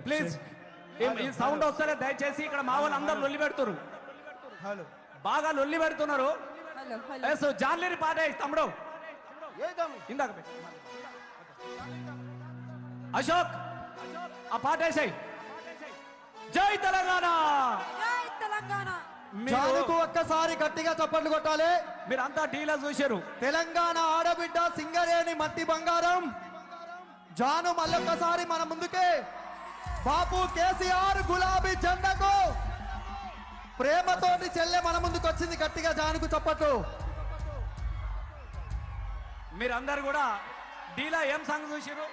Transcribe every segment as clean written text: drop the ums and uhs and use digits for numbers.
Please ఈ sound వస్తలే దయచేసి ఇక్కడ మా వాళ్ళు అందరు లొల్లి పెడుతున్నారు. బాగా లొల్లి పెడుతున్నారు. జాన్లేని పాట తమ్ముడు ఇందాక అశోక్ ఆ పాట వేసాయి. జై తెలంగాణ. జానుకు ఒక్కసారి గట్టిగా చప్పట్లు కొట్టాలి. మీరంతా టీలా చూశారు. తెలంగాణ ఆడబిడ్డ సింగరేణి మట్టి బంగారం జాను మళ్ళొక్కసారి మన ముందుకే. బాపు కేసీఆర్ గులాబీ జెండాకు ప్రేమతోటి చెల్లె మన ముందుకు వచ్చింది. గట్టిగా జానుకు చప్పట్లు. మీరందరు కూడా డీలా ఏం సాంగ్ చూసారు?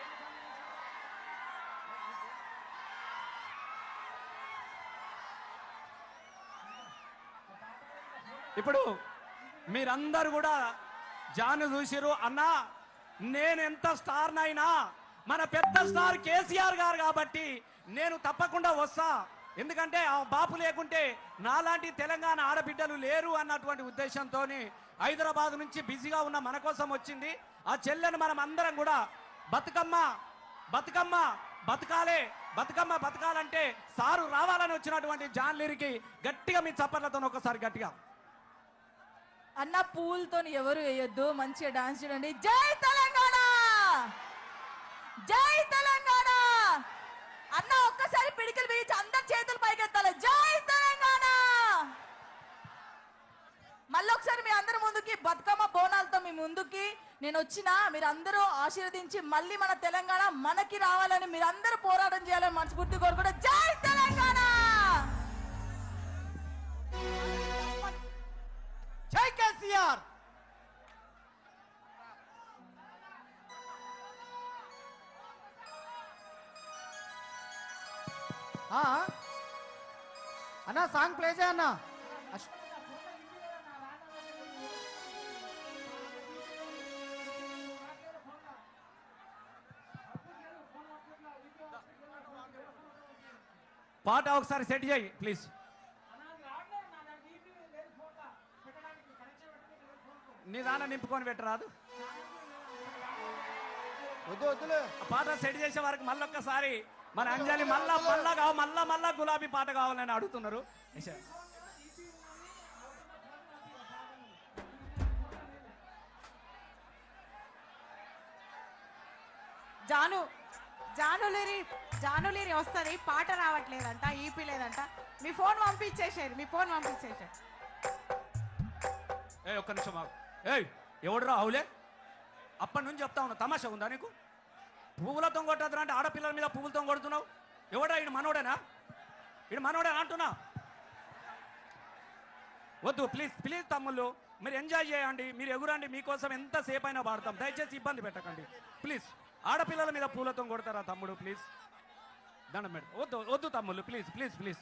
ఇప్పుడు మీరందరు కూడా జాను చూసిరు. అన్నా నేను ఎంత స్టార్ నైనా మన పెద్ద స్టార్ కేసీఆర్ గారు కాబట్టి నేను తప్పకుండా వస్తా. ఎందుకంటే ఆ బాపు లేకుంటే నాలాంటి తెలంగాణ ఆడబిడ్డలు లేరు అన్నటువంటి ఉద్దేశంతో హైదరాబాద్ నుంచి బిజీగా ఉన్న మన కోసం వచ్చింది. ఆ చెల్లెను మనం అందరం కూడా బతుకమ్మ బతుకమ్మ బతకాలే, బతుకమ్మ బతకాలంటే సారు రావాలని వచ్చినటువంటి జాన్లీరికి గట్టిగా మీ చప్పట్లతో ఒకసారి గట్టిగా. అన్న పూలతో ఎవరు వేయొద్దు, మంచిగా డాన్స్ చేయండి. జై తెలంగాణ, జై తెలంగాణ అన్న. ఒక్కసారి పిడికిలు వేయించి అందరి చేతులు పైకెత్తాలి. జై తెలంగాణ. మళ్ళీ ఒకసారి మీ అందరి ముందుకి బతుకమ్మ బోనాలతో మీ ముందుకి నేను వచ్చిన మీరు అందరూ ఆశీర్వదించి మళ్ళీ మన తెలంగాణ మనకి రావాలని మీరందరూ పోరాటం చేయాలని మనస్ఫూర్తి కోరుకుంటే జై తెలంగాణ. జై కేసీఆర్. అన్నా సాంగ్ ప్లే చేయన్నా. పాట ఒకసారి సెట్ చేయి ప్లీజ్. నీ దాన నింపుకొని పెట్టరాదు. పాట సెట్ చేసే వరకు మళ్ళొక్కసారి మన అంజలి మళ్ళా గులాబీ పాట కావాలని అడుగుతున్నారు. జానులేరి వస్తుంది, పాట రావట్లేదంట, ఈపీ లేదంట. మీ ఫోన్ పంపించేసారు, మీ ఫోన్ పంపించేసారు. ఒక్క నిమిషం ఆగు. ఎవడురా అవులే? అప్పటి నుంచి చెప్తా ఉన్నా, తమాషా ఉందా నీకు? పువ్వులతో కొట్టద్దు అంటే ఆడపిల్లల మీద పువ్వులతో కొడుతున్నావు. ఎవడా ఈడు? మనోడేనా? ఈడు మనోడేనా అంటున్నా? వద్దు ప్లీజ్ ప్లీజ్ తమ్ముళ్ళు, మీరు ఎంజాయ్ చేయండి, మీరు ఎగురండి, మీకోసం ఎంతసేపు అయినా పాడతాం. దయచేసి ఇబ్బంది పెట్టకండి ప్లీజ్. ఆడపిల్లల మీద పూలతో కొడతారా తమ్ముడు? ప్లీజ్ దండం పెడతా. వద్దు వద్దు తమ్ముళ్ళు, ప్లీజ్ ప్లీజ్ ప్లీజ్.